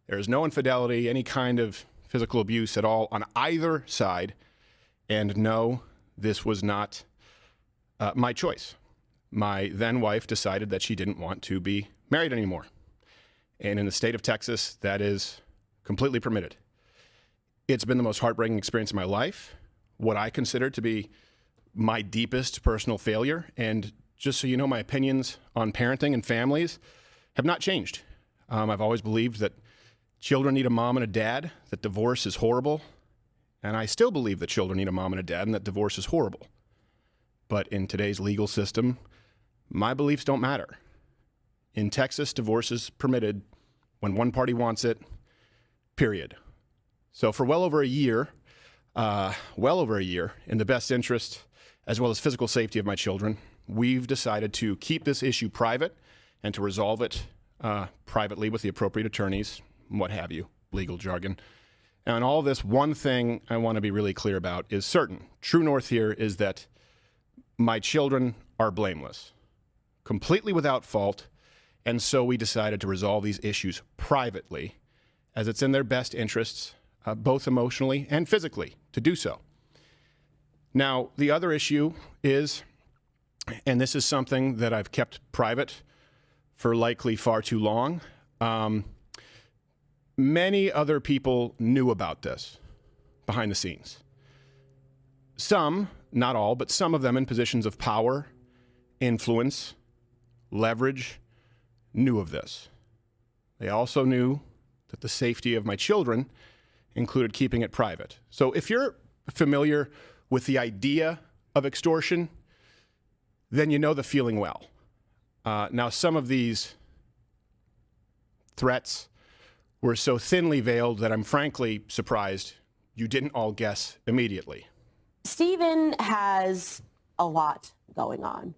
There is no infidelity, any kind of physical abuse at all on either side. And no, this was not my choice. My then wife decided that she didn't want to be married anymore. And in the state of Texas, that is completely permitted. It's been the most heartbreaking experience of my life, what I consider to be my deepest personal failure. And just so you know, my opinions on parenting and families have not changed. I've always believed that children need a mom and a dad, that divorce is horrible. And I still believe that children need a mom and a dad and that divorce is horrible. But in today's legal system, my beliefs don't matter. In Texas, divorce is permitted when one party wants it, period. So for well over a year, in the best interest as well as physical safety of my children, we've decided to keep this issue private and to resolve it privately with the appropriate attorneys, what have you, legal jargon. And all this, one thing I want to be really clear about is certain. True north here is that my children are blameless, completely without fault, and so we decided to resolve these issues privately, as it's in their best interests, both emotionally and physically, to do so. Now, the other issue is, and this is something that I've kept private for likely far too long, many other people knew about this behind the scenes. Some, not all, but some of them in positions of power, influence, leverage, knew of this. They also knew that the safety of my children included keeping it private. So if you're familiar with the idea of extortion, then you know the feeling well. Now, some of these threats were so thinly veiled that I'm frankly surprised you didn't all guess immediately. Stephen has a lot going on,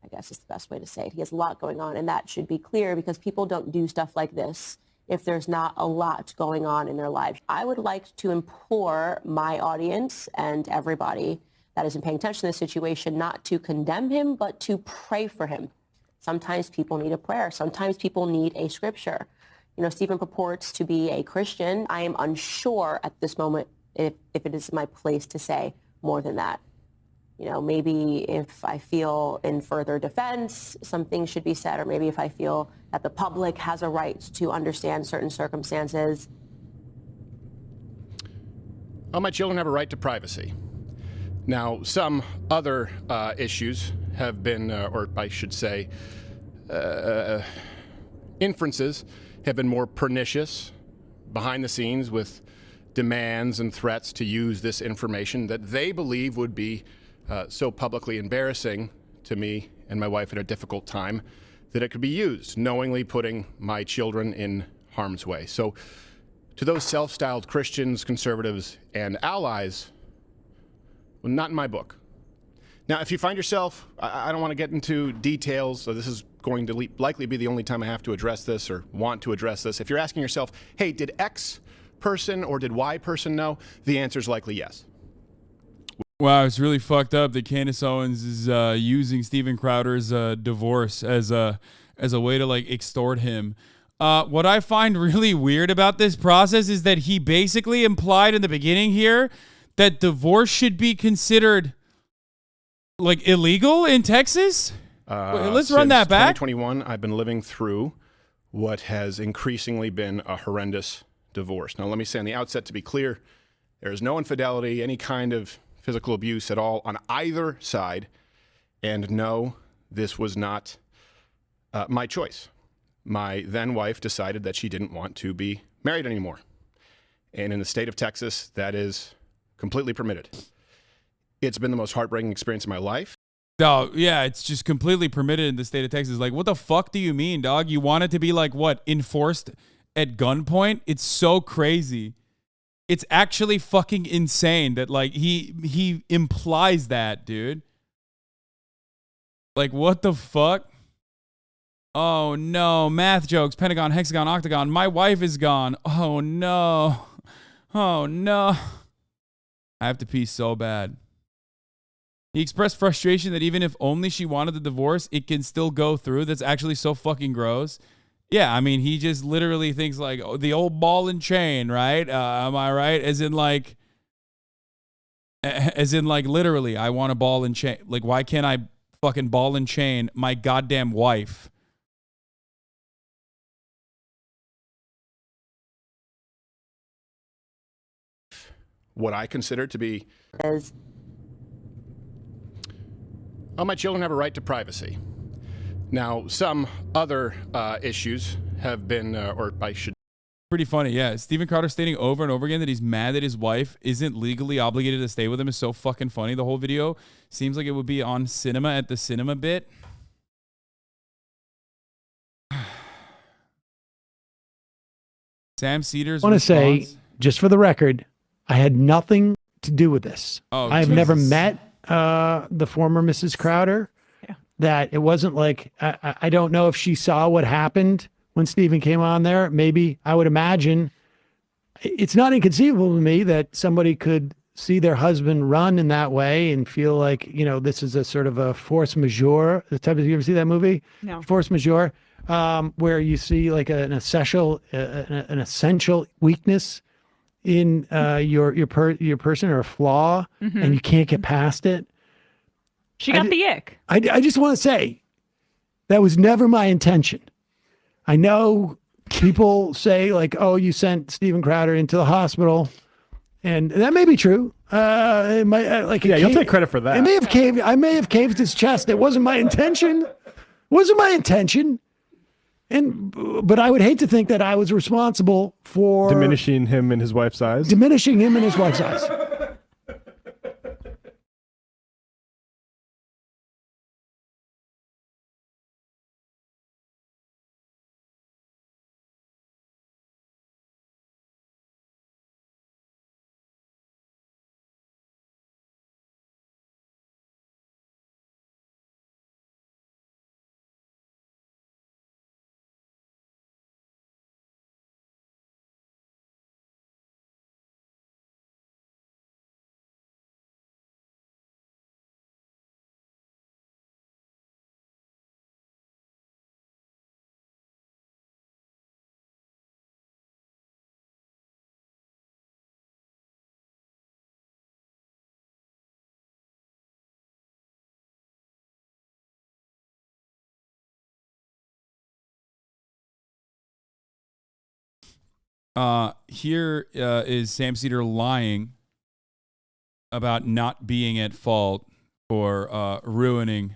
I guess is the best way to say it. He has a lot going on, and that should be clear because people don't do stuff like this if there's not a lot going on in their lives. I would like to implore my audience and everybody that isn't paying attention to this situation not to condemn him, but to pray for him. Sometimes people need a prayer. Sometimes people need a scripture. You know, Stephen purports to be a Christian. I am unsure at this moment if it is my place to say more than that. You know, maybe if I feel in further defense, some things should be said, or maybe if I feel that the public has a right to understand certain circumstances. Well, my children have a right to privacy. Now, some other issues have been, or I should say, inferences have been more pernicious behind the scenes with demands and threats to use this information that they believe would be so publicly embarrassing to me and my wife at a difficult time that it could be used, knowingly putting my children in harm's way. So to those self-styled Christians, conservatives, and allies, well, not in my book. Now, if you find yourself, I don't want to get into details, so this is going to likely be the only time I have to address this or want to address this. If you're asking yourself, hey, did X person or did Y person know? The answer is likely yes. Wow, it's really fucked up that Candace Owens is using Steven Crowder's divorce as a way to like extort him. What I find really weird about this process is that he basically implied in the beginning here that divorce should be considered like illegal in Texas. Let's run that back. 2021, I've been living through what has increasingly been a horrendous divorce. Now, let me say on the outset, to be clear, there is no infidelity, any kind of physical abuse at all on either side. And no, this was not my choice. My then wife decided that she didn't want to be married anymore. And in the state of Texas, that is completely permitted. It's been the most heartbreaking experience of my life. Oh, yeah, it's just completely permitted in the state of Texas. Like, what the fuck do you mean, dog? You want it to be like, what, enforced at gunpoint? It's so crazy. It's actually fucking insane that, like, he implies that, dude. Like, what the fuck? Oh, no. Math jokes, pentagon, hexagon, octagon. My wife is gone. Oh, no. Oh, no. I have to pee so bad. He expressed frustration that even if only she wanted the divorce, it can still go through. That's actually so fucking gross. Yeah, I mean, he just literally thinks like, oh, the old ball and chain, right? Am I right? As in like literally, I want a ball and chain. Like, why can't I fucking ball and chain my goddamn wife? What I consider to be, Is my children have a right to privacy. Now, some other issues have been, or I should. Pretty funny, yeah. Steven Crowder stating over and over again that he's mad that his wife isn't legally obligated to stay with him is so fucking funny. The whole video seems like it would be on cinema at the cinema bit. Sam Cedars. I want to say, just for the record, I had nothing to do with this. Oh, I've Jesus. never met the former Mrs. Crowder. Yeah. That it wasn't like, I don't know if she saw what happened when Steven came on there. Maybe, I would imagine, it's not inconceivable to me that somebody could see their husband run in that way and feel like, you know, this is a sort of a force majeure. The type of, you ever see that movie? No. Force majeure, where you see like an essential weakness in your person, or a flaw, and you can't get past it. She got the ick. I just want to say that was never my intention. I know people say like, "Oh, you sent Steven Crowder into the hospital," and that may be true. It might, You'll take credit for that. It may have caved. I may have caved his chest. It wasn't my intention. Wasn't my intention. But I would hate to think that I was responsible for diminishing him in his wife's eyes. Diminishing him in his wife's eyes. Here is Sam Cedar lying about not being at fault for ruining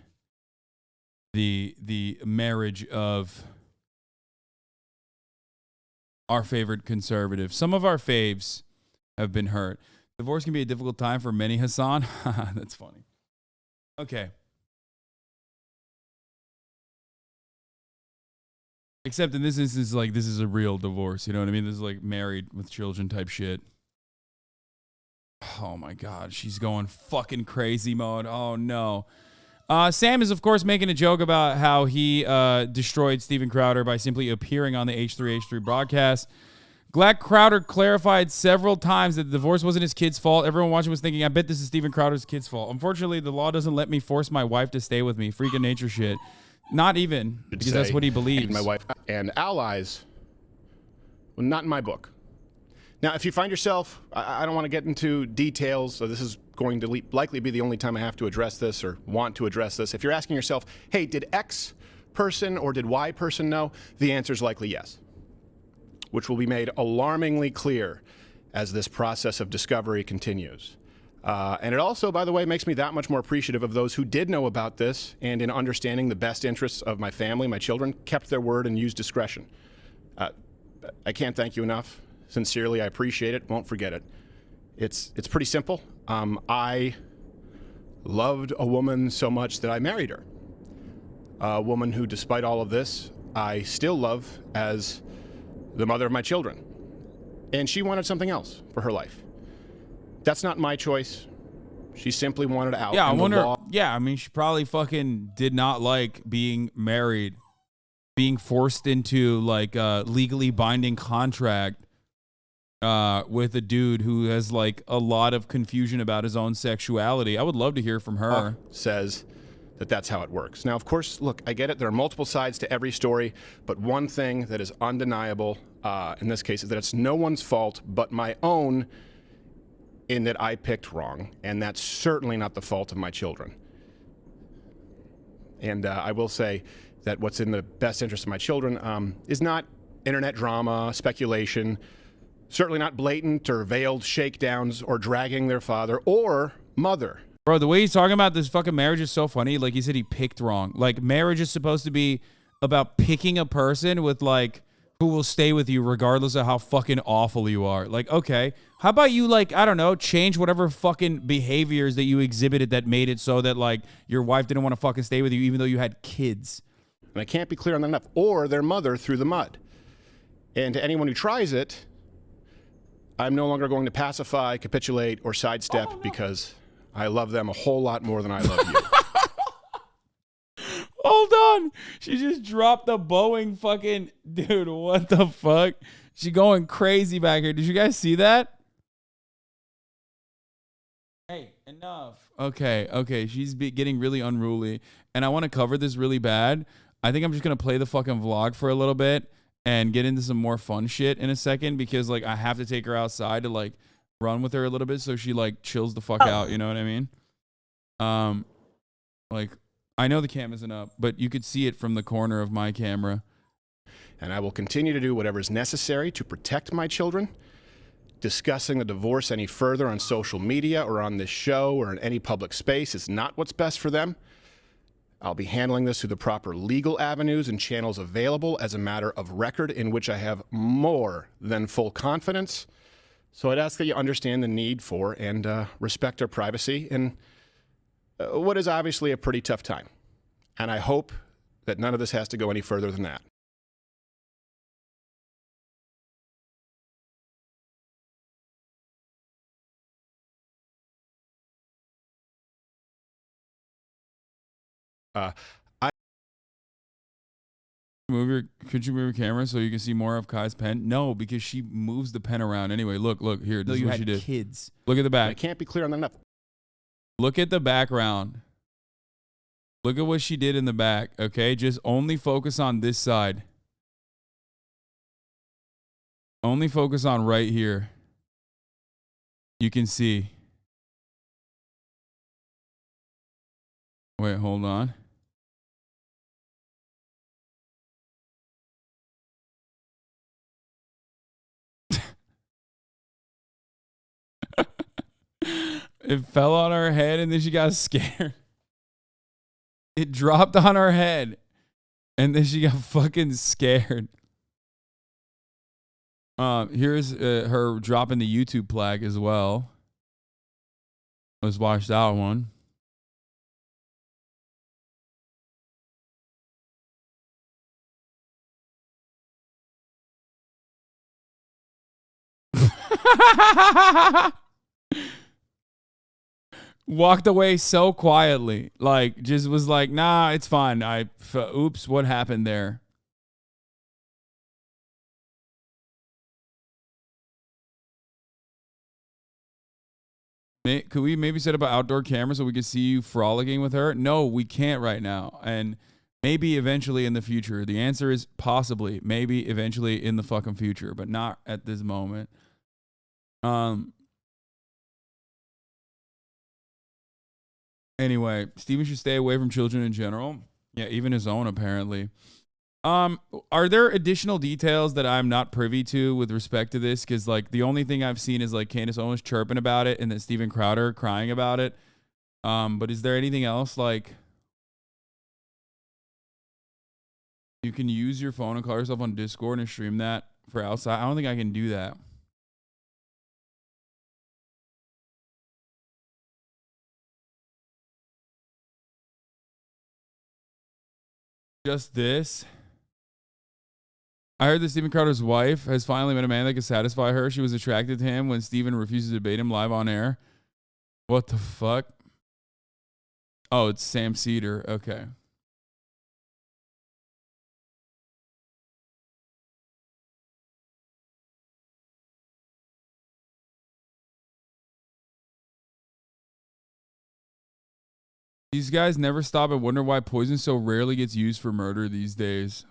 the marriage of our favorite conservative. Some of our faves have been hurt. Divorce can be a difficult time for many, Hasan. That's funny. Okay. Except in this instance, like, this is a real divorce. You know what I mean? This is like married with children type shit. Oh my God. She's going fucking crazy mode. Oh no. Sam is, of course, making a joke about how he destroyed Steven Crowder by simply appearing on the H3H3 broadcast. Glad Crowder clarified several times that the divorce wasn't his kid's fault. Everyone watching was thinking, I bet this is Steven Crowder's kid's fault. Unfortunately, the law doesn't let me force my wife to stay with me. Freak of nature shit. Not even, because that's what he believes. My wife and allies, well, not in my book. Now, if you find yourself, I don't want to get into details, so this is going to likely be the only time I have to address this or want to address this. If you're asking yourself, hey, did X person or did Y person know? The answer is likely yes, which will be made alarmingly clear as this process of discovery continues. And it also, by the way, makes me that much more appreciative of those who did know about this and, in understanding the best interests of my family, my children, kept their word and used discretion. I can't thank you enough. Sincerely, I appreciate it. Won't forget it. It's pretty simple. I loved a woman so much that I married her. A woman who, despite all of this, I still love as the mother of my children. And she wanted something else for her life. That's not my choice. She simply wanted out. Yeah, I wonder. Yeah, I mean, she probably fucking did not like being married, being forced into like a legally binding contract with a dude who has like a lot of confusion about his own sexuality. I would love to hear from her. Says that that's how it works. Now, of course, look, I get it. There are multiple sides to every story, but one thing that is undeniable in this case is that it's no one's fault but my own in that I picked wrong, and that's certainly not the fault of my children. And I will say that what's in the best interest of my children is not internet drama, speculation, certainly not blatant or veiled shakedowns or dragging their father or mother. Bro, the way he's talking about this fucking marriage is so funny. Like, he said he picked wrong. Like, marriage is supposed to be about picking a person with, like, who will stay with you regardless of how fucking awful you are. Like, okay, how about you, like, I don't know, change whatever fucking behaviors that you exhibited that made it so that, like, your wife didn't want to fucking stay with you even though you had kids. And I can't be clear on that enough. Or their mother through the mud. And to anyone who tries it, I'm no longer going to pacify, capitulate, or sidestep because I love them a whole lot more than I love you. Hold on. She just dropped the Boeing fucking... Dude, what the fuck? She going crazy back here. Did you guys see that? Hey, enough. Okay. She's getting really unruly. And I want to cover this really bad. I think I'm just going to play the fucking vlog for a little bit and get into some more fun shit in a second because, like, I have to take her outside to, like, run with her a little bit so she, like, chills the fuck out. You know what I mean? Like... I know the cam isn't up, but you could see it from the corner of my camera. And I will continue to do whatever is necessary to protect my children. Discussing the divorce any further on social media or on this show or in any public space is not what's best for them. I'll be handling this through the proper legal avenues and channels available as a matter of record in which I have more than full confidence. So I'd ask that you understand the need for and respect our privacy in what is obviously a pretty tough time. And I hope that none of this has to go any further than that. Could you move your camera so you can see more of Kai's pen? No, because she moves the pen around anyway. Look here. This is what she did. Kids. Look at the back. I can't be clear on that enough. Look at the background. Look at what she did in the back, okay? Just only focus on this side. Only focus on right here. You can see. Wait, hold on. It fell on her head and then she got scared. It dropped on her head and then she got fucking scared. Here's her dropping the YouTube flag as well. Let's watch that one. Walked away so quietly, like just was like, nah, it's fine. Oops, what happened there? Could we maybe set up an outdoor camera so we can see you frolicking with her? No, we can't right now. And maybe eventually in the future. The answer is possibly, maybe eventually in the fucking future, but not at this moment. Anyway, Steven should stay away from children in general. Yeah, even his own, apparently. Are there additional details that I'm not privy to with respect to this? Because, like, the only thing I've seen is, like, Candace Owens chirping about it and then Steven Crowder crying about it. But is there anything else, like... You can use your phone and call yourself on Discord and stream that for outside? I don't think I can do that. Just this. I heard that Steven Crowder's wife has finally met a man that can satisfy her. She was attracted to him when Steven refuses to debate him live on air. What the fuck? Oh, it's Sam Cedar. Okay. These guys never stop and wonder why poison so rarely gets used for murder these days.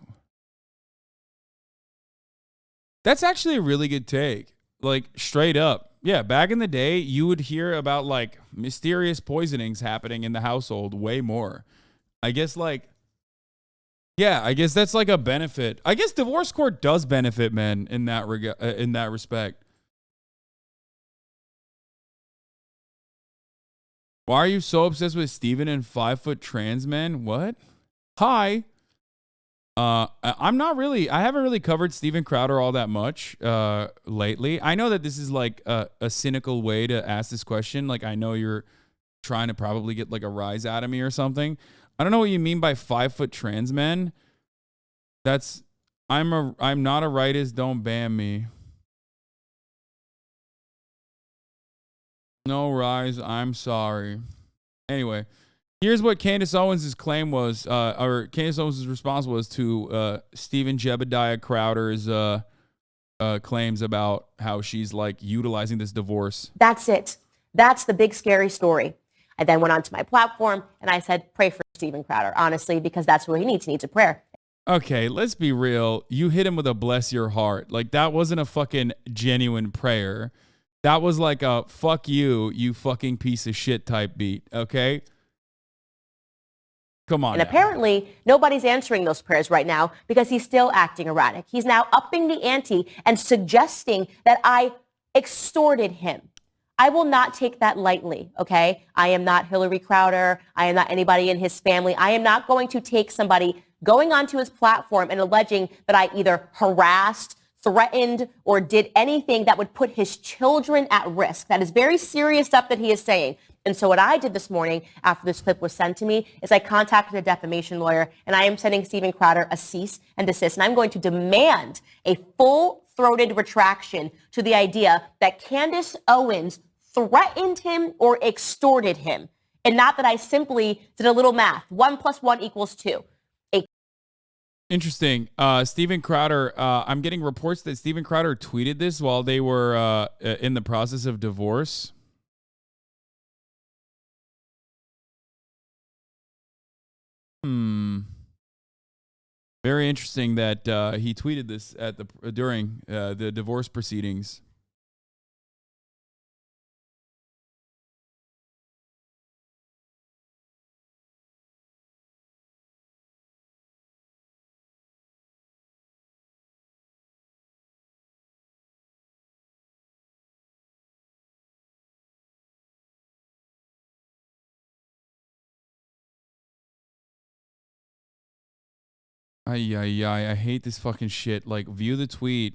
That's actually a really good take. Like, straight up. Yeah, back in the day, you would hear about, like, mysterious poisonings happening in the household way more. I guess, like, yeah, I guess that's, like, a benefit. I guess divorce court does benefit men in that respect. Why are you so obsessed with Steven and 5-foot trans men? What? Hi. I'm not really. I haven't really covered Steven Crowder all that much lately. I know that this is like a cynical way to ask this question. Like, I know you're trying to probably get like a rise out of me or something. I don't know what you mean by 5-foot trans men. That's I'm not a rightist. Don't ban me. No rise. I'm sorry. Anyway. Here's what Candace Owens' claim was, or Candace Owens' response was to Stephen Jebediah Crowder's claims about how she's like utilizing this divorce. That's it. That's the big scary story. I then went onto my platform and I said, pray for Stephen Crowder, honestly, because that's what he needs. He needs a prayer. Okay, let's be real. You hit him with a bless your heart. Like, that wasn't a fucking genuine prayer. That was like a fuck you, you fucking piece of shit type beat, okay? Come on. And apparently, nobody's answering those prayers right now because he's still acting erratic. He's now upping the ante and suggesting that I extorted him. I will not take that lightly, okay? I am not Hillary Crowder. I am not anybody in his family. I am not going to take somebody going onto his platform and alleging that I either harassed, threatened, or did anything that would put his children at risk. That is very serious stuff that he is saying. And so what I did this morning after this clip was sent to me is I contacted a defamation lawyer, and I am sending Stephen Crowder a cease and desist. And I'm going to demand a full-throated retraction to the idea that Candace Owens threatened him or extorted him. And not that I simply did a little math. 1 + 1 = 2. Interesting. Stephen Crowder, I'm getting reports that Stephen Crowder tweeted this while they were in the process of divorce. Very interesting that he tweeted this at during the divorce proceedings. I hate this fucking shit. Like, view the tweet.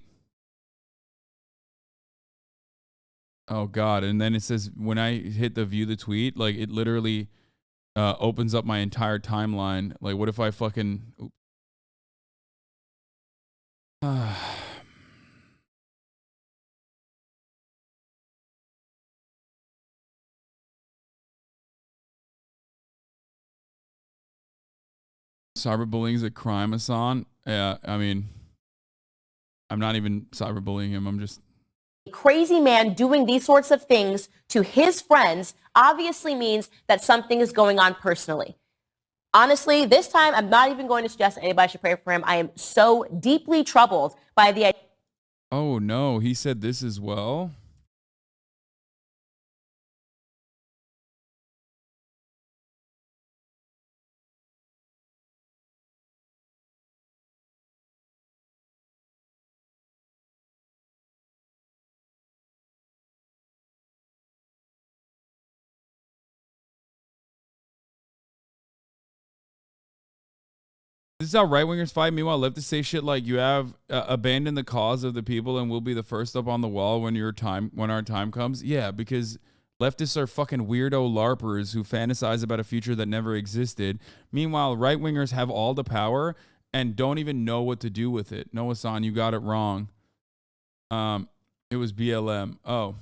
Oh God. And then it says, when I hit the view the tweet, like, it literally opens up my entire timeline. Like, what if I fucking... Cyberbullying is a crime, Hasan. Yeah, I mean, I'm not even cyberbullying him. I'm just... A crazy man doing these sorts of things to his friends obviously means that something is going on personally. Honestly, this time, I'm not even going to suggest anybody should pray for him. I am so deeply troubled by the idea. Oh, no. He said this as well? This is how right-wingers fight. Meanwhile, leftists say shit like, you have abandoned the cause of the people and we'll be the first up on the wall when our time comes. Yeah, because leftists are fucking weirdo LARPers who fantasize about a future that never existed. Meanwhile, right-wingers have all the power and don't even know what to do with it. No, Hasan, you got it wrong. It was BLM. Oh.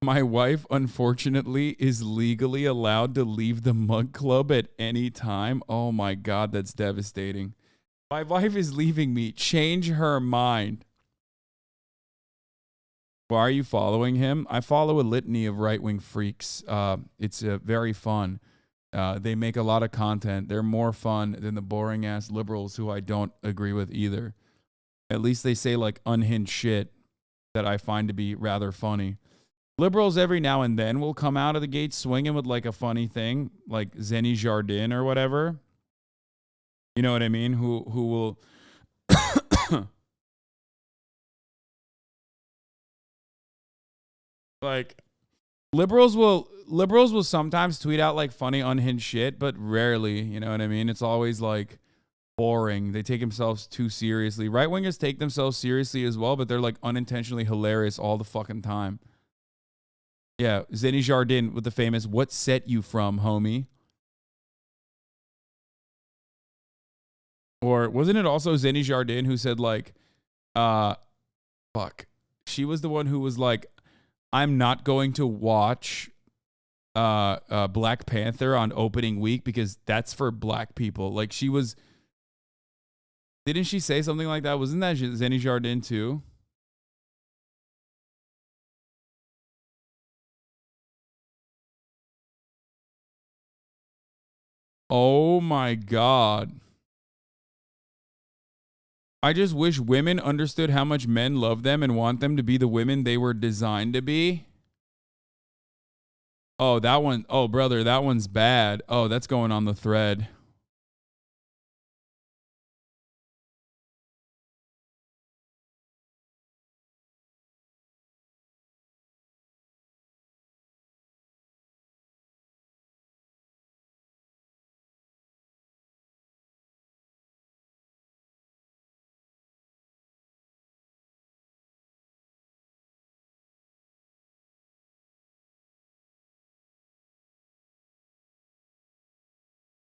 My wife, unfortunately, is legally allowed to leave the mug club at any time. Oh my God, that's devastating. My wife is leaving me. Change her mind. Why are you following him? I follow a litany of right-wing freaks. It's very fun. They make a lot of content. They're more fun than the boring-ass liberals who I don't agree with either. At least they say like unhinged shit that I find to be rather funny. Liberals every now and then will come out of the gate swinging with like a funny thing, like Zenny Jardin or whatever. You know what I mean? Who will like liberals will sometimes tweet out like funny unhinged shit, but rarely, you know what I mean? It's always like boring. They take themselves too seriously. Right wingers take themselves seriously as well, but they're like unintentionally hilarious all the fucking time. Yeah, Zenny Jardin with the famous "What set you from, homie?" Or wasn't it also Zenny Jardin who said like, fuck. She was the one who was like, I'm not going to watch Black Panther on opening week because that's for black people. Like she was, didn't she say something like that? Wasn't that Zenny Jardin too? Oh my God. I just wish women understood how much men love them and want them to be the women they were designed to be. Oh, that one. Oh, brother, that one's bad. Oh, that's going on the thread.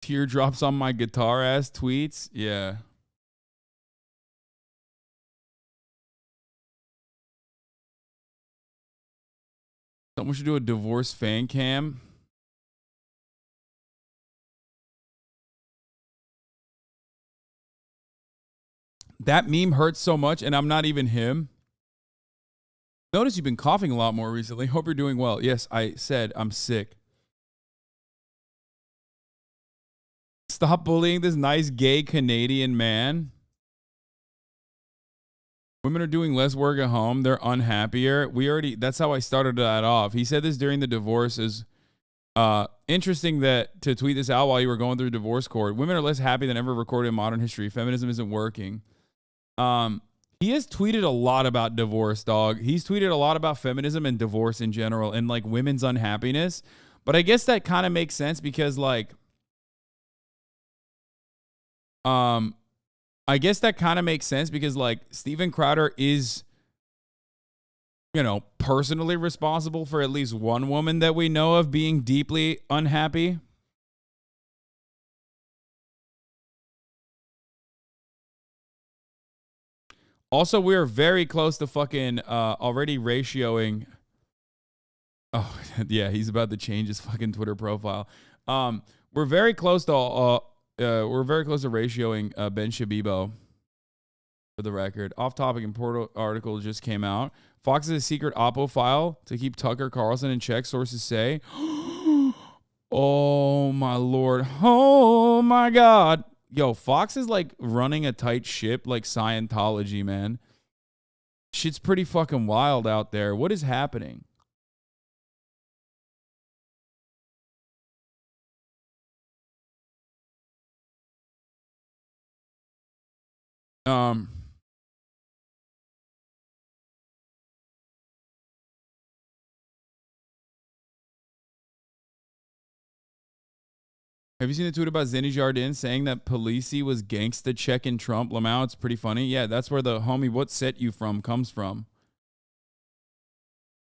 Teardrops on my guitar ass tweets. Yeah. Someone should do a divorce fan cam. That meme hurts so much, and I'm not even him. Notice you've been coughing a lot more recently. Hope you're doing well. Yes, I said I'm sick. Stop bullying this nice gay Canadian man. Women are doing less work at home. They're unhappier. That's how I started that off. He said this during the divorce is interesting that to tweet this out while you were going through divorce court. Women are less happy than ever recorded in modern history. Feminism isn't working. He has tweeted a lot about divorce, dog. He's tweeted a lot about feminism and divorce in general and like women's unhappiness. But I guess that kind of makes sense because like I guess that kind of makes sense because like Steven Crowder is, you know, personally responsible for at least one woman that we know of being deeply unhappy. Also, we are very close to fucking already ratioing. Oh, yeah, he's about to change his fucking Twitter profile. We're very close to ratioing Ben Shabibo. For the record, off topic, important article just came out. Fox has a secret Oppo file to keep Tucker Carlson in check. Sources say. Oh my lord! Oh my god! Yo, Fox is like running a tight ship like Scientology, man. Shit's pretty fucking wild out there. What is happening? Have you seen the tweet about Zenny Jardin saying that Palisi was gangsta checking Trump? Lamau, it's pretty funny. Yeah, that's where the homie "what set you from" comes from.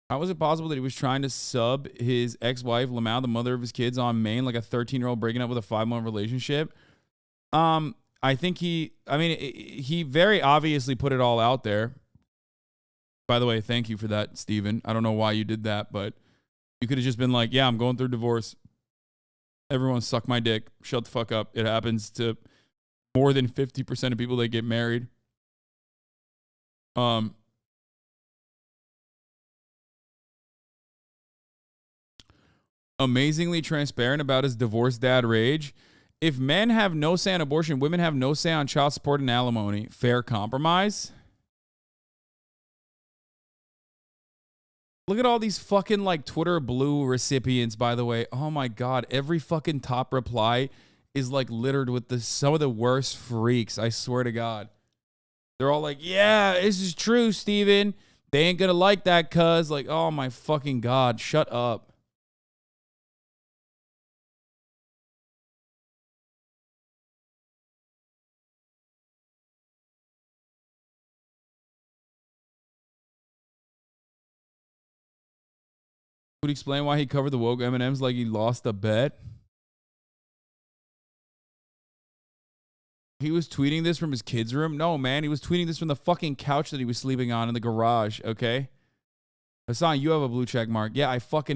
How was it possible that he was trying to sub his ex-wife, Lamau, the mother of his kids, on Maine like a 13-year-old breaking up with a 5-month relationship? I think he very obviously put it all out there. By the way, thank you for that, Steven. I don't know why you did that, but you could have just been like, yeah, I'm going through divorce. Everyone suck my dick. Shut the fuck up. It happens to more than 50% of people that get married. Amazingly transparent about his divorced dad rage. If men have no say on abortion, women have no say on child support and alimony. Fair compromise? Look at all these fucking like Twitter blue recipients, by the way. Oh my God. Every fucking top reply is like littered with some of the worst freaks. I swear to God. They're all like, yeah, this is true, Steven. They ain't gonna like that, cuz. Like, oh my fucking God. Shut up. Would explain why he covered the woke M&Ms like he lost a bet. He was tweeting this from his kid's room? No, man. He was tweeting this from the fucking couch that he was sleeping on in the garage, okay? Hasan, you have a blue check mark. Yeah, I fucking